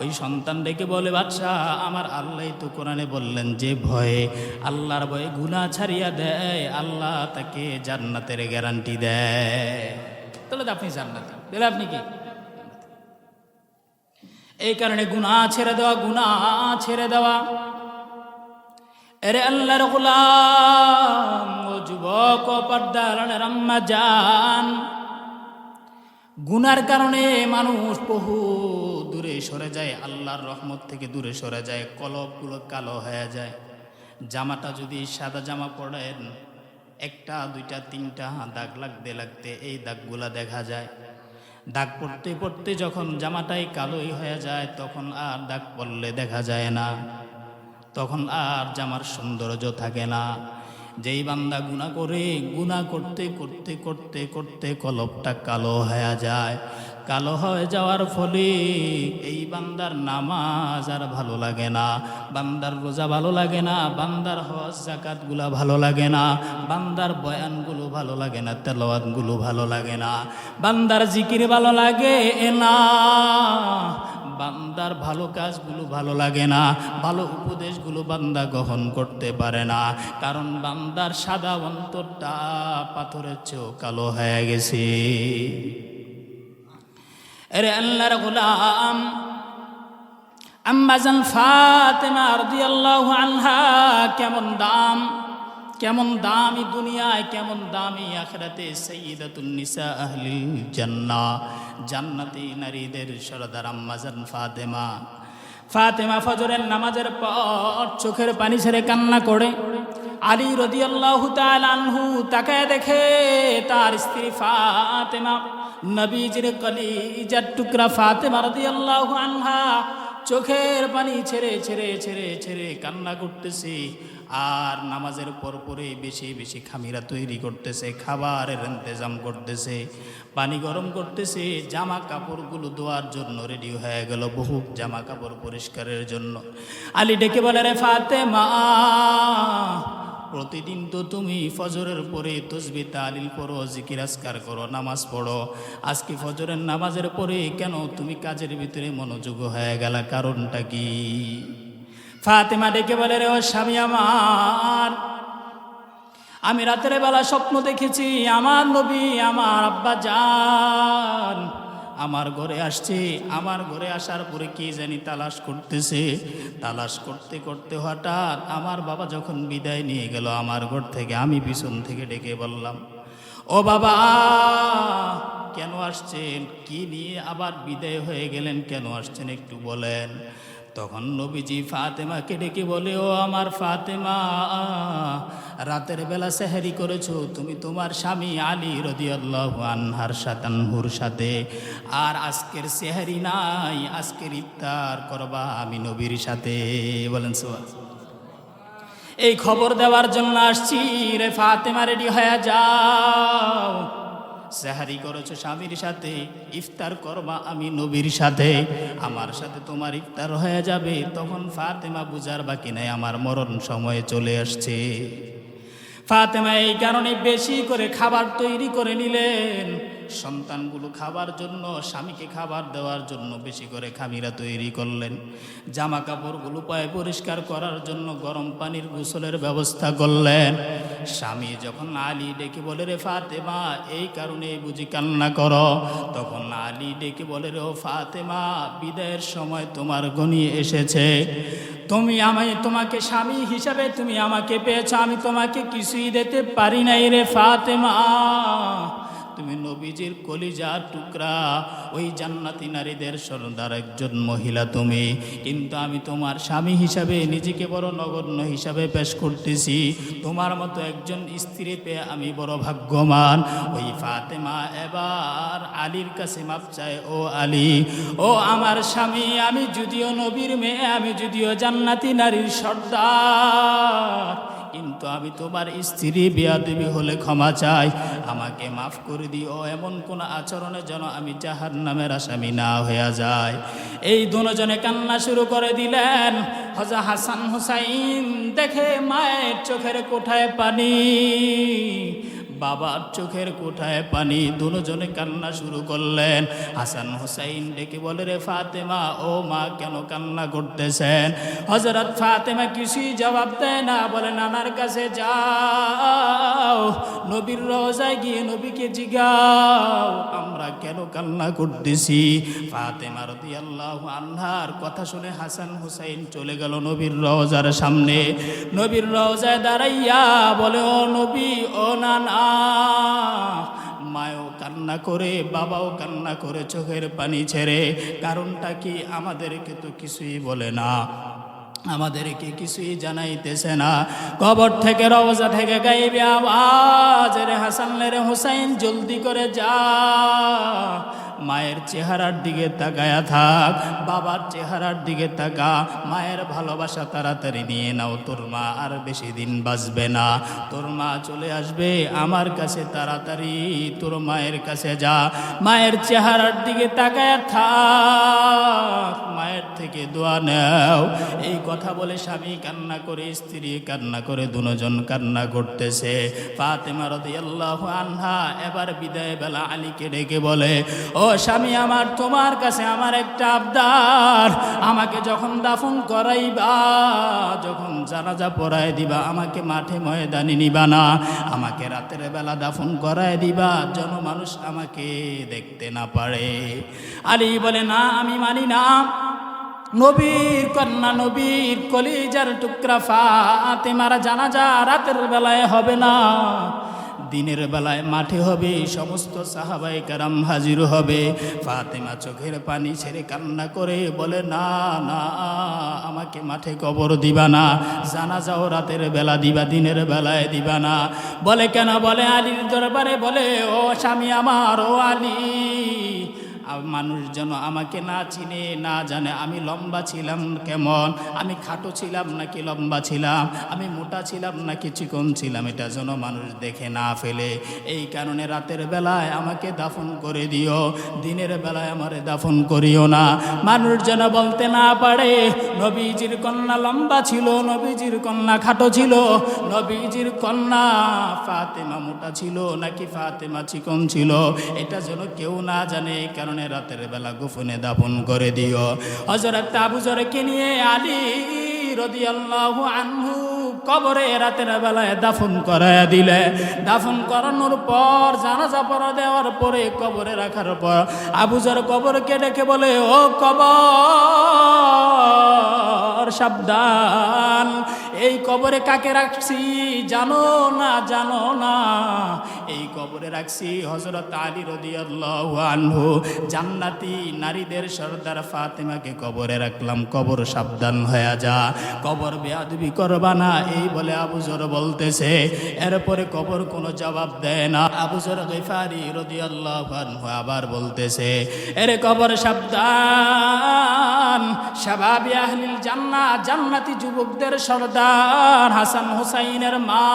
ওই সন্তান ডেকে বলে, বাদশাহ আমার আল্লাহ তো কোরআনে বললেন যে ভয়ে আল্লাহর ভয়ে গুনাহ ছাড়িয়া দেয় আল্লাহ তাকে জান্নাতের গ্যারান্টি দেয়। তাহলে আপনি জান্নাতি, তাহলে আপনি কি? এই কারণে গুনাহ ছেড়ে দেওয়া, গুনাহ ছেড়ে দেওয়া। এরে আল্লাহর গোলাম, ও যুবক, ও পর্দার আম্মা জান, গুনার কারণে মানুষ বহু দূরে সরে যায়, আল্লাহর রহমত থেকে দূরে সরে যায়, কলবগুলো কালো হয়ে যায়। জামাটা যদি সাদা জামা পরেন, একটা দুইটা তিনটা দাগ লাগতে লাগতে এই দাগগুলা দেখা যায়। দাগ পড়তে পড়তে যখন জামাটাই কালোই হয়ে যায়, তখন আর দাগ পড়লে দেখা যায় না, তখন আর জামার সৌন্দর্য থাকে না। যেই বান্দা গুনাহ করে, গুনাহ করতে করতে করতে করতে কলবটা কালো হয়ে যায়, কালো হয়ে যাওয়ার ফলে এই বান্দার নামাজ আর ভালো লাগে না, বান্দার রোজা ভালো লাগে না, বান্দার হজ যাকাতগুলা ভালো লাগে না, বান্দার বয়ানগুলো ভালো লাগে না, তেলাওয়াতগুলো ভালো লাগে না, বান্দার জিকির ভালো লাগে না, বান্দার ভালো কাজগুলো ভালো লাগে না, ভালো উপদেশগুলো বান্দা গ্রহণ করতে পারে না, কারণ বান্দার সাদা অন্তরটা পাথরের চেয়েও কালো হয়ে গেছে। আরে আল্লাহর গোলাম, আম্মা জান ফাতেমা রাদিয়াল্লাহু আনহা কেমন দাম, কেমন দামি দুনিয়ায়, কেমন দামি আখিরাতে, সাইয়্যিদাতুন নিসা আহলিল জান্নাহ, জান্নাতি নারীদের সরদার আম্মা জান ফাতেমা। ফাতেমা ফজরের নামাজের পর চোখের পানি ছেড়ে কান্না করে। আলী রাদিয়াল্লাহু তাআলা আনহু তাকায় দেখে তার স্ত্রী ফাতেমা, নবীজির কলিজার টুকরা ফাতেমা রাদিয়াল্লাহু আনহা চোখের পানি ছেড়ে ছেড়ে ছেড়ে ছেড়ে কান্না করতেছে, আর নামাজের পর পরে বেশি বেশি খামিরা তৈরি করতেছে, খাবারের ইন্তজাম করতেছে, পানি গরম করতেছে, জামা কাপড়গুলো ধোয়ার জন্য রেডি হয়ে গেল, বহু জামা কাপড় পরিষ্কারের জন্য। আলী ডেকে বলে, রে ফাতেমা, প্রতিদিন তো তুমি ফজরের পরে তসবিহ তাহলিল পড়ো, জিকির আজকার করো, নামাজ পড়ো, আজকে ফজরের নামাজের পরে কেন তুমি কাজের ভিতরে মনোযোগ হয়ে গেল, কারণটা কি? ফাতেমা ডেকে বলে, রে ও স্বামী আমার, আমি রাতের বেলা স্বপ্ন দেখেছি আমার নবী আমার আব্বা জান আমার ঘরে আসছে। আমার ঘরে আসার পরে কি জানি তালাশ করতেছে। তালাশ করতে করতে হঠাৎ আমার বাবা যখন বিদায় নিয়ে গেল আমার ঘর থেকে, আমি পিছন থেকে ডেকে বললাম, ও বাবা কেন আসছেন? কি নিয়ে আবার বিদায় হয়ে গেলেন? কেন আসছেন একটু বলেন। তখন নবীজি ফাতেমাকে ডেকে বলে, ও আমার ফাতেমা, রাতের বেলা সেহরি করেছো তুমি তোমার স্বামী আলী রাদিয়াল্লাহু আনহুর সাথে, আর আজকের সেহরি নাই, আজকের ইফতার করবা আমি নবীর সাথে। বলেন সুবহানাল্লাহ। এই খবর দেওয়ার জন্য আসছি রে ফাতেমা, রেডি হয়ে যাও। সেহারি করেছো স্বামীর সাথে, ইফতার করবা আমি নবীর সাথে, আমার সাথে তোমার ইফতার হয়ে যাবে। তখন ফাতেমা বুঝার বাকি নাই, আমার মরণ সময়ে চলে আসছে। ফাতেমা এই কারণে বেশি করে খাবার তৈরি করে নিলেন, সন্তানগুলো খাবার জন্য, স্বামীকে খাবার দেওয়ার জন্য বেশি করে খামিরা তৈরি করলেন। জামা কাপড়গুলো পায়ে পরিষ্কার করার জন্য গরম পানির গোসলের ব্যবস্থা করলেন। স্বামী যখন আলী ডেকে বলে, রে ফাতেমা এই কারণে বুঝি কান্না করো? তখন আলী ডেকে বলে, রে ও ফাতেমা, বিদায়ের সময় তোমার ঘনিয়ে এসেছে। তোমাকে স্বামী হিসাবে তুমি আমাকে পেয়েছো, আমি তোমাকে কিছুই দিতে পারি নাই রে ফাতেমা। তুমি নবীজির কলিজার টুকরা, ওই জান্নাতি নারীদের সর্দার একজন মহিলা তুমি, কিন্তু আমি তোমার স্বামী হিসাবে নিজেকে বড় নগণ্য হিসাবে পেশ করতেছি। তোমার মতো একজন স্ত্রী পেয়ে আমি বড় ভাগ্যবান। ওই ফাতেমা এবার আলীর কাছে মাপ চায়, ও আলী, ও আমার স্বামী, আমি যদিও নবীর মেয়ে, আমি যদিও জান্নাতি নারীর সর্দার, কিন্তু আমি তোমার স্ত্রী, বেয়াদবি হলে ক্ষমা চাই, আমাকে মাফ করে দিও। এমন কোন আচরণে যেন আমি জাহান্নামের আসামি না হয়ে যায়। এই দুজনে কান্না শুরু করে দিলেন। হযরত হাসান হুসাইন দেখে মায়ের চোখের কোঠায় পানি, বাবার চোখের কোঠায় পানি, দুজনে কান্না শুরু করলেন। হাসান হুসাইন ডেকে বলে, রে ফাতেমা, ও মা কেন কান্না করতেছেন? হযরত ফাতেমা কিছুই জবাব দেয় না, বলে, নানার কাছে যাও, নবীর রওজায় গিয়ে নবীকে জিগাও আমরা কেন কান্না করতেছি। ফাতেমা রাদিয়াল্লাহু আনহার কথা শুনে হাসান হুসাইন চলে গেল নবীর রওজার সামনে। নবীর রওজায় দাঁড়াইয়া বলে, ও নবী, ও নানা। মায়ও কান্না করে, বাবাও কান্না করে চোখের পানি ছেড়ে। কারণটা কি? আমাদেরকে তো কিছুই বলে না, আমাদেরকে কিছুই জানাইতেছে না। কবর থেকে, রওজা থেকে গাইবে আওয়াজ, রে হাসান রে হুসাইন, জলদি করে যা, মায়ের চেহারার দিকে তাকায়া থাক, বাবার চেহারার দিকে তাকা, মায়ের ভালোবাসা তাড়াতাড়ি নিয়ে নাও, তোর মা আর বেশি দিন বাঁচবে না, তোর মা চলে আসবে আমার কাছে, তাড়াতাড়ি তোর মায়ের কাছে যা, মায়ের চেহারার দিকে তাকায়া থাক, মায়ের থেকে দোয়া নাও। এই কথা বলে স্বামী কান্না করে, স্ত্রী কান্না করে, দুজন কান্না করতেছে। ফাতেমা রাদিয়াল্লাহু আনহা এবার বিদায় বেলা আলীকে ডেকে বলে, ও স্বামী আমার, তোমার কাছে আমার একটা আবদার, আমাকে যখন দাফন করাইবা, যখন জানাজা পড়ায় দিবা, আমাকে মাঠে ময়দানে নিবা না, আমাকে রাতের বেলা দাফন করায় দিবা, যেন মানুষ আমাকে দেখতে না পারে। আলী বলে, না আমি মানি না, নবীর কন্যা, নবীর কলিজার টুকরা ফাতেমার জানাজা রাতের বেলায় হবে না, দিনের বেলায় মাঠে হবে, সমস্ত সাহাবায়ে কেরাম হাজির হবে। ফাতেমা চোখের পানি ছেড়ে কান্না করে বলে, না না, আমাকে মাঠে কবর দিবা না, জানাজাও রাতের বেলা দিবা, দিনের বেলায় দিবা না। বলে, কেন? বলে, আলীর দরবারে বলে, ও স্বামী আমার, ও আলী, মানুষ যেন আমাকে না চিনে, না জানে আমি লম্বা ছিলাম কেমন, আমি খাটো ছিলাম নাকি লম্বা ছিলাম, আমি মোটা ছিলাম নাকি চিকন ছিলাম, এটা যেন মানুষ দেখে না ফেলে। এই কারণে রাতের বেলায় আমাকে দাফন করে দিও, দিনের বেলায় আমারে দাফন করিও না, মানুষ যেন বলতে না পারে নবীজির কন্যা লম্বা ছিল, নবীজির কন্যা খাটো ছিল, নবীজির কন্যা ফাতেমা মোটা ছিল নাকি ফাতেমা চিকন ছিল, এটা যেন কেউ না জানে। এই কারণে রাতের বেলা গোপনে দাফন করে দিও। হযরত আবু যরকে নিয়ে আলী রাদিয়াল্লাহু আনহু কবরে রাতের বেলায় দাফন করায়া দিলে। দাফন করানোর পর জানাজা পড়া দেওয়ার পরে কবরে রাখার পর আবু যর কবরকে ডেকে বলে, ও কবর সাবধান, এই কবরে কাকে রাখছি জানো না? জানো না? এই কবরে রাখছি হযরত আলী রাদিয়াল্লাহু আনহু, জান্নাতি নারীদের সর্দার ফাতেমাকে কবরে রাখলাম। কবর সাবধান হয়ে যা, কবর বেয়াদবি করবা না, এই বলে আবু যর বলতেছে। এরপরে কবর কোনো জবাব দেয় না। আবু যর গিফারি রাদিয়াল্লাহু আনহু আবার বলতেছে, এরে কবর সাবধান, শাবাবি আহলিল জান্নাহ, জান্নাতি যুবকদের সর্দার হাসান হুসাইনের মা,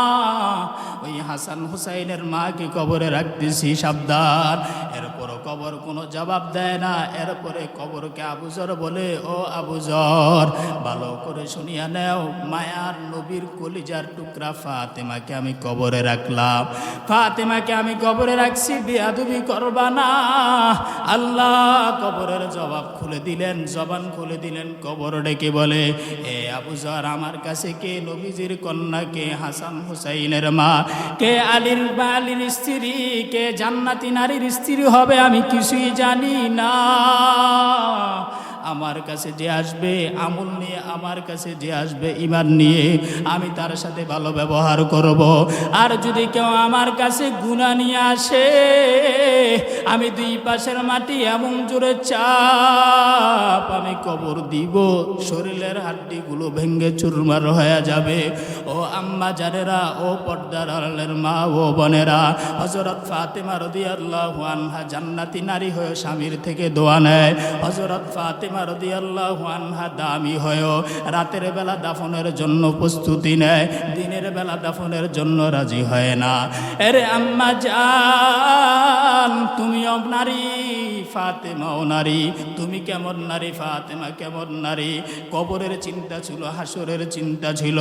ওই হাসান হুসাইনের মাকে কবরে রাখতেছি, সাবধান। এরপরও কবর কোনো জবাব দেয় না। এরপরে কবরকে আবু যর বলে, ও আবু যর, ভালো করে শুনিয়া নেও, মায়ার নবীর কলিজার টুকরা ফাতেমাকে আমি কবরে রাখলাম। ফাতেমাকে আমি কবরে রাখছি, বেয়াদবি করবা না। আল্লাহ কবরের জবাব খুলে দিলেন, জবান খুলে দিলেন। কবর ডেকে বলে, এ আবু যর, আমার কাছে কে নবীজির কন্যা, কে হাসান হুসাইনের মা, কে আলীর স্ত্রী, কে জান্নাতি নারীর স্ত্রী হবে আমি কিছুই জানি না। আমার কাছে যে আসবে আমল নিয়ে, আমার কাছে যে আসবে ঈমান নিয়ে, আমি তার সাথে ভালো ব্যবহার করব। আর যদি কেউ আমার কাছে গুনাহ নিয়ে আসে, আমি দুই পাশের মাটি এমন জোরে চাপ আমি কবর দিব, শরীরের হাড্ডিগুলো ভেঙ্গে চুরমার হয়ে যাবে। ও আম্মা জানেরা, ও পর্দার আড়ালের মা ও বোনেরা, হযরত ফাতেমা রাদিয়াল্লাহু আনহা জান্নাতি নারী হয়ে স্বামীর থেকে দোয়া নেয়। হযরত ফাতেমা রাদিয়াল্লাহু আনহা দামি হয়ে রাতের বেলা দাফনের জন্য প্রস্তুতি নেয়, দিনের বেলা দাফনের জন্য রাজি হয় না। আরে আম্মা জান, তুমিও নারী, ফাতেমাও নারী। তুমি কেমন নারী, ফাতেমা কেমন নারী? কবরের চিন্তা ছিল, হাসরের চিন্তা ছিল,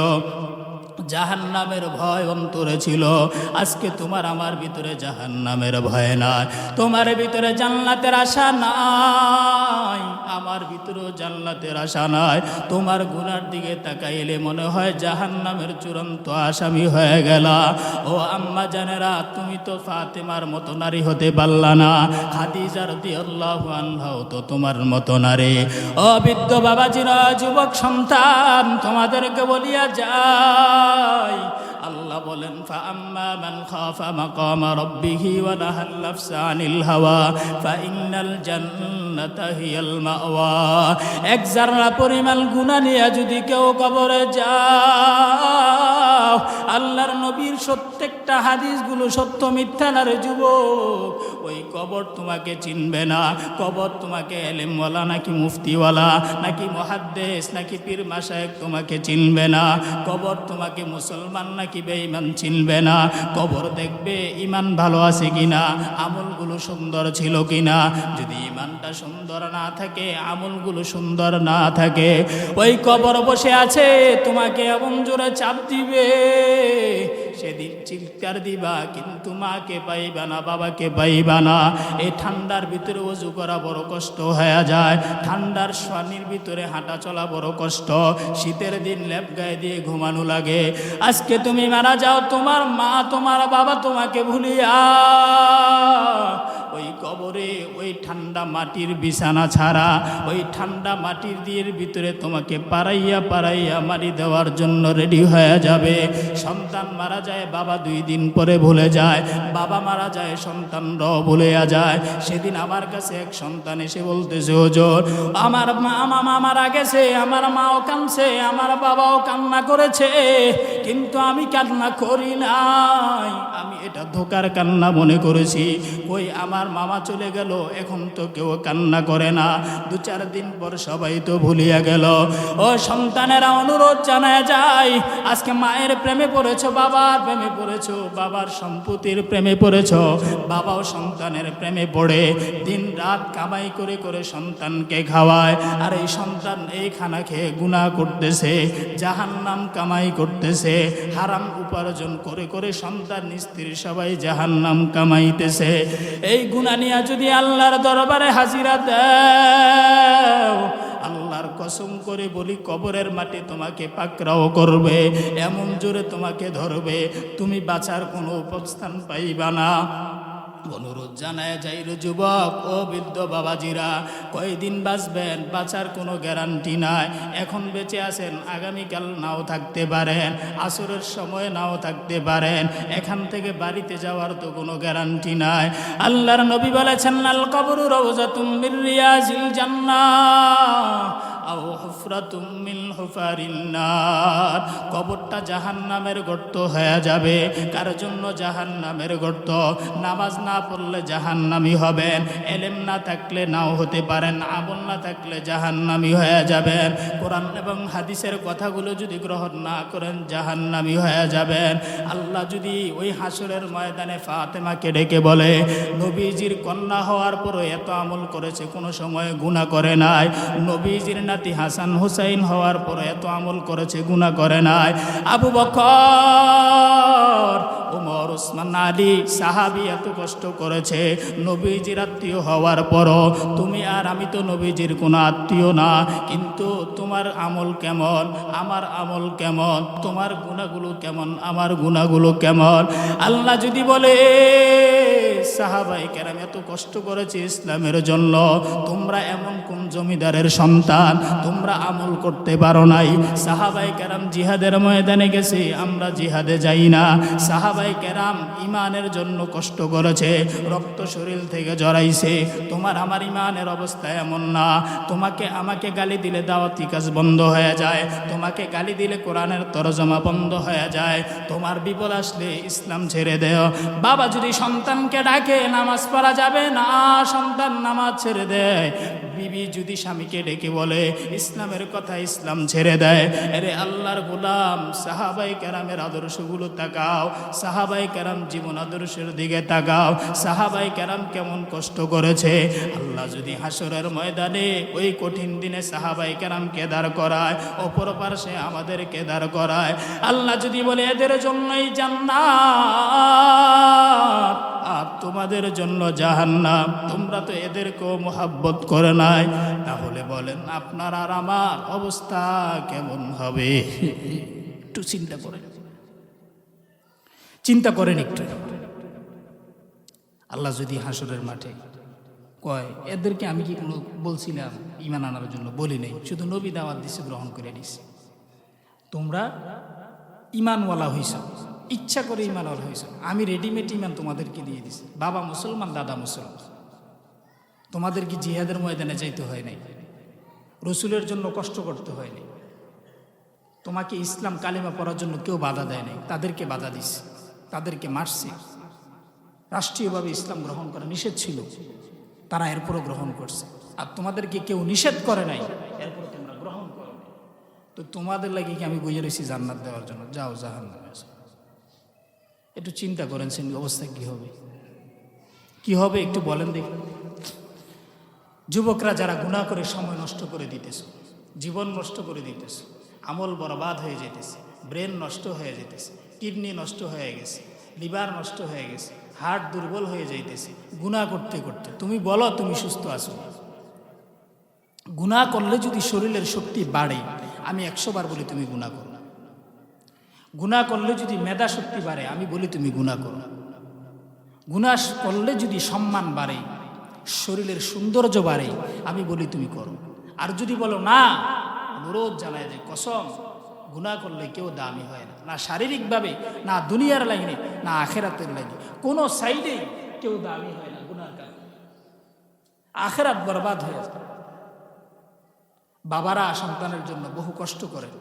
জাহান্নামের ভয় অন্তরে ছিল। আজকে তোমার আমার ভিতরে জাহান্নামের ভয় নাই, তোমার ভিতরে জান্নাতের আশা নাই, আমার ভিতরেও জান্নাতের আশা নাই। তোমার গুনার দিকে তাকাইলে মনে হয় জাহান্নামের চূড়ান্ত আসামি হয়ে গেলা। ও আম্মা জানেরা, তুমি তো ফাতেমার মতো নারী হতে পারলা না, খাদিজা রাদিয়াল্লাহু আনহাও তো তোমার মতো নারী। ও বৃদ্ধ বাবাজিরা, যুবক সন্তান, তোমাদেরকে বলিয়া যাই, আল্লাহ বলেন, ফাআম্মা মান খাফা মাকামা রাব্বিহি ওয়া নাহাল নাফসা আনিল হাওয়া ফাইন্নাল জান্নাতা হিয়াল মাওয়া। এক যারা পরিমাণ গুনাহ নিয়ে যদি কেউ কবরে যাও, আল্লাহর নবীর প্রত্যেকটা হাদিসগুলো সত্য মিথ্যা না রে যুবক, ওই কবর তোমাকে চিনবে না। কবর তোমাকে এলেমওয়ালা নাকি মুফতিওয়ালা নাকি মুহাদ্দিস নাকি পীর মাশায়েখ তোমাকে চিনবে না। কবর তোমাকে মুসলমান নাকি বেঈমান চিনবে না। কবর দেখবে ঈমান ভালো আছে কিনা, আমলগুলো সুন্দর ছিল কিনা। যদি ঈমানটা সুন্দর না থাকে, আমলগুলো সুন্দর না থাকে, ওই কবর বসে আছে, তোমাকে এমন জোরে চাপ দিবে, সেদিন চিৎকার দিবা, কিন্তু মাকে পাইবা না, বাবাকে পাইবা না। এই ঠান্ডার ভিতরে ওযু করা বড় কষ্ট হয়ে যায়, ঠান্ডার পানির ভিতরে হাঁটা চলা বড় কষ্ট, শীতের দিন লেপ গায়ে দিয়ে ঘুমানো লাগে। আজকে তুমি মারা যাও, তোমার মা তোমার বাবা তোমাকে ভুলিয়া ওই কবরে ওই ঠান্ডা মাটির বিছানা ছাড়া, ওই ঠান্ডা মাটির দিয়ে ভিতরে তোমাকে পাড়াইয়া পাড়াইয়া মারি দেওয়ার জন্য রেডি হয়ে যাবে। সন্তান মারা যায়, বাবা 2 দিন পরে ভুলে যায়, বাবা মারা যায়, সন্তানরাও ভুলে যায়। সেদিন আমার কাছে এক সন্তান এসে বলতেছে, হুজুর, আমার মামা মারা গেছে, আমার মাও কাঁদছে, আমার বাবাও কান্না করেছে, কিন্তু আমি কান্না করি নাই, আমি এটা ধোকার কান্না মনে করেছি। কই আমার মামা চলে গেল, এখন তো কেউ কান্না করে না, 2-4 দিন পর সবাই তো ভুলিয়া গেল। ও সন্তানেরা, অনুরোধ জানায় যায়, আজকে মায়ের প্রেমে পড়েছো, বাবার প্রেমে পড়েছো, বাবার সম্পত্তির প্রেমে পড়েছো, বাবাও সন্তানের প্রেমে পড়ে দিন রাত কামাই করে করে সন্তানকে খাওয়ায়। আর এই সন্তান এই খানা খেয়ে গুনাহ করতেছে, জাহান্নাম কামাই করতেছে, হারাম উপার্জন করে করে সন্তান স্ত্রী সবাই জাহান্নাম কামাইতেছে। এই গুনাহ নিয়ে যদি আল্লাহর দরবারে হাজিরা দাও, আল্লাহ আল্লাহর কসম করে বলি কবরের মাটি তোমাকে পাকড়াও করবে, এমন জোরে তোমাকে ধরবে, তুমি বাঁচার কোনো উপস্থান পাইবা না। অনুরোধ জানায় যাই রে যুবক ও বৃদ্ধ বাবাজিরা, কয়দিন বাঁচবেন বাঁচার কোনো গ্যারান্টি নাই। এখন বেঁচে আছেন, আগামীকাল নাও থাকতে পারেন, আসরের সময় নাও থাকতে পারেন, এখান থেকে বাড়িতে যাওয়ার তো কোনো গ্যারান্টি নাই। আল্লাহর নবী বলেছেন আল কবরু রাউযাতুম মির রিয়াজিল জান্নাহ আও হুফরাতুম মিন হুফারিন নার। কবরটা জাহান্নামের গর্ত হয়ে যাবে। কার জন্য জাহান্নামের গর্ত? নামাজ না পড়লে জাহান্নামী হবেন, এলেম না থাকলে নাও হতে পারেন, আমল না থাকলে জাহান্নামী হয়ে যাবেন। কোরআন এবং হাদিসের কথাগুলো যদি গ্রহণ না করেন জাহান্নামী হয়ে যাবেন। আল্লাহ যদি ওই হাসরের ময়দানে ফাতেমাকে ডেকে বলে, নবীজির কন্যা হওয়ার পরও এত আমল করেছে, কোনো সময় গুনাহ করে নাই। নবীজির নাতি হাসান হুসাইন হওয়ার পরও এত আমল করেছে, গুনাহ করে নাই। আবু বকর, ওমর, ওসমান, আলী সাহাবী এত কষ্ট করেছে নবীজির আত্মীয় হওয়ার পরও। তুমি আর আমি তো নবীজির কোনো আত্মীয় না, কিন্তু তোমার আমল কেমন, আমার আমল কেমন, তোমার গুনাহগুলো কেমন, আমার গুনাহগুলো কেমন। আল্লাহ যদি বলে সাহাবায়ে কেরাম এত কষ্ট করেছে ইসলামের জন্য, তোমরা এমন কোন জমিদারের সন্তান তোমরা আমল করতে পারো নাই? সাহাবায়ে কেরাম জিহাদের ময়দানে গেছে, আমরা জিহাদে যাই না। সাহাবায়ে কেরাম ইমানের জন্য কষ্ট করেছে, রক্ত শরীর থেকে জড়াইছে। তোমার আমার ইমানের অবস্থা এমন না। তোমাকে আমাকে গালি দিলে দাওয়াতি কাজ বন্ধ হয়ে যায়, তোমাকে গালি দিলে কোরআনের তরজমা বন্ধ হয়ে যায়, তোমার বিপদ আসলে ইসলাম ছেড়ে দেও। বাবা যদি সন্তানকে ডাকে নামাজ পড়া যাবে না, সন্তান নামাজ ছেড়ে দেয়। বিবি যদি স্বামীকে ডেকে বলে ইসলামের কথা, ইসলাম ছেড়ে দেয়। আরে আল্লাহর গোলাম, সাহাবায়ে কেরামের আদর্শগুলো তাকাও, সাহাবায়ে কেরাম জীবন আদর্শের দিকে তাকাও, সাহাবায়ে কেরাম কেমন কষ্ট করেছে। আল্লাহ যদি হাসরের ময়দানে ওই কঠিন দিনে সাহাবায়ে কেরামকে দাঁড় করায়, অপর পার্শ্বে আমাদেরকে দাঁড় করায়, আল্লাহ যদি বলে এদের জন্যই জান্নাত আর তোমাদের জন্য জাহান্নাম, তোমরা তো এদেরকেও মোহাব্বত করে নাই, তাহলে বলেন আপনার আর আমার অবস্থা কেমন হবে? একটু চিন্তা করেন, চিন্তা করেন একটু। আল্লাহ যদি হাসরের মাঠে কয়, এদেরকে আমি কি কোনো বলছিলাম ঈমান আনার জন্য? বলি নাই, শুধু নবী দাওয়াত দিছে, গ্রহণ করে নিস। তোমরা ঈমানওয়ালা হইছ, ইচ্ছা করে ঈমানওয়ালা হইছ। আমি রেডিমেড ঈমান তোমাদেরকে দিয়ে দিছি। বাবা মুসলমান, দাদা মুসলমান। তোমাদের কি জিহাদের ময়দানে যাইতে হয় নাই? রসুলের জন্য কষ্ট করতে হয় নাই? তোমাকে ইসলাম কালিমা পড়ার জন্য কেউ বাধা দেয় নাই, তাদেরকে বাধা দিছে, তাদেরকে মারছে। রাষ্ট্রীয়ভাবে ইসলাম গ্রহণ করা নিষেধ ছিল, তারা এরপরও গ্রহণ করছে। আর তোমাদেরকে কেউ নিষেধ করে নাই, এরপর তোমরা গ্রহণ করো। তো তোমাদের লাগে কি আমি বুঝে রয়েছি জান্নাত দেওয়ার জন্য? যাও জাহান্নামে। একটু চিন্তা করেন সেই অবস্থা কি হবে, কি হবে একটু বলেন দেখি। যুবকরা যারা গুনাহ করে সময় নষ্ট করে দিতেছে, জীবন নষ্ট করে দিতেছে, আমল বরবাদ হয়ে যেতেছে, ব্রেন নষ্ট হয়ে যেতেছে, কিডনি নষ্ট হয়ে গেছে, লিভার নষ্ট হয়ে গেছে, হার্ট দুর্বল হয়ে যাইতেছে গুনাহ করতে করতে। তুমি বলো তুমি সুস্থ আছো? গুনাহ করলে যদি শরীরের শক্তি বাড়ে, আমি 100 বার বলি তুমি গুনাহ করো। গুনাহ করলে যদি মেধা শক্তি বাড়ে, আমি বলি তুমি গুনাহ করো। গুনাহ করলে যদি সম্মান বাড়ে, শরীরের সৌন্দর্য বাড়ে, আমি বলি তুমি করো। আর যদি বলো না, অনুরোধ জানায় যে কসম, গুনাহ করলে কেউ দামি হয় না, না শারীরিকভাবে, না দুনিয়ার লাইনে, না আখেরাতের লাইনে, কোনো সাইডে কেউ দামি হয় না গুনার কারণে। আখেরাত বরবাদ হয়ে যায়। বাবারা সন্তানের জন্য বহু কষ্ট করেন,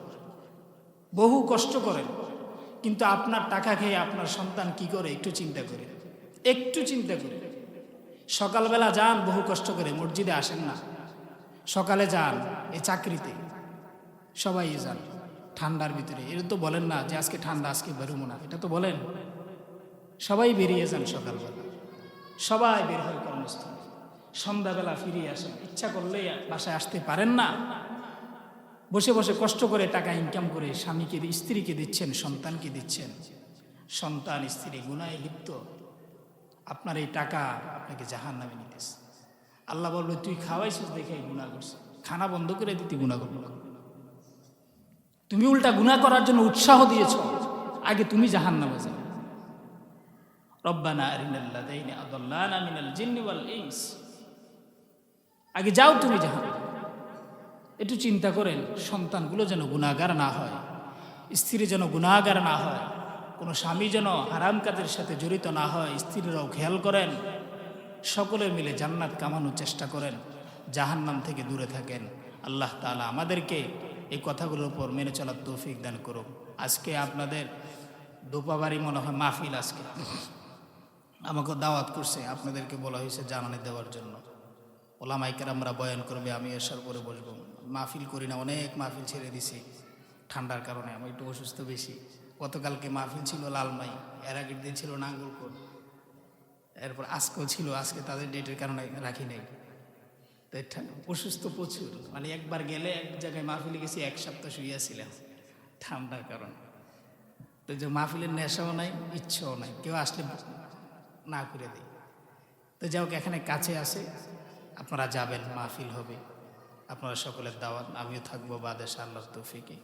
বহু কষ্ট করেন, কিন্তু আপনার টাকা খেয়ে আপনার সন্তান কি করে একটু চিন্তা করে, একটু চিন্তা করে। সকালবেলা যান বহু কষ্ট করে, মসজিদে আসেন না। সকালে যান এই চাকরিতে, সবাই যান ঠান্ডার ভিতরে। এটা তো বলেন না যে আজকে ঠান্ডা, আজকে বেরোবো না, এটা তো বলেন। সবাই বেরিয়ে যান সকালবেলা, সবাই বের হয় কর্মস্থলে, সন্ধ্যাবেলা ফিরিয়ে আসেন। ইচ্ছা করলে বাসায় আসতে পারেন না, বসে বসে কষ্ট করে টাকা ইনকাম করে স্বামীকে, স্ত্রীকে দিচ্ছেন, সন্তানকে দিচ্ছেন। সন্তান স্ত্রী গুনাহে লিপ্ত, আপনার এই টাকা আপনাকে জাহান্নামে নিতেছে। আল্লাহ বলবে তুই খাওয়াইছিস দেখে গুনাহ করছিস, খানা বন্ধ করে দিতে গুনাহ করবো না। তুমি উল্টা গুনাহ করার জন্য উৎসাহ দিয়েছ, আগে তুমি জাহান্নামে যাও। রব্বানা আরিনাল্লাযীনা আযাল্লানা মিনাল জিন্নি ওয়াল ইনস, আগে যাও তুমি জাহান্নামে। একটু চিন্তা করেন, সন্তানগুলো যেন গুনাহগার না হয়, স্ত্রী যেন গুনাহগার না হয়, কোনো স্বামী যেন হারাম কাজের সাথে জড়িত না হয়, স্ত্রীরাও খেয়াল করেন। সকলে মিলে জান্নাত কামানোর চেষ্টা করেন, জাহান্নাম থেকে দূরে থাকেন। আল্লাহ তাআলা আমাদেরকে এই কথাগুলোর উপর মেনে চলার তৌফিক দান করুন। আজকে আপনাদের দোপাবাড়ি মনে হয় মাহফিল, আজকে আমাকে দাওয়াত করছে, আপনাদেরকে বলা হয়েছে জানানি দেওয়ার জন্য। ওলামায়ে কেরামরা বয়ান করবে, আমি এসার পরে বসবো। মাহফিল করি না, অনেক মাহফিল ছেড়ে দিছি ঠান্ডার কারণে, আমি একটু অসুস্থ বেশি। গতকালকে মাহফিল ছিল লালমাই, এর আগের দিন ছিল নাঙ্গলকোট, এরপর আজকেও ছিল, আজকে তাদের ডেটের কারণে রাখি নাই। তো অসুস্থ প্রচুর, মানে একবার গেলে এক জায়গায় মাহফিলে গেছি, 1 সপ্তাহ শুইয়াছিলাম ঠান্ডার কারণে। তো যে মাহফিলের নেশাও নাই, ইচ্ছাও নাই, কেউ আসলে না করে দিই। তো যাই হোক, এখানে কাছে আছে, আপনারা যাবেন, মাহফিল হবে, আপনারা সকলের দাওয়াত, আমিও থাকবো বাদেশে আল্লাহর তৌফিকে।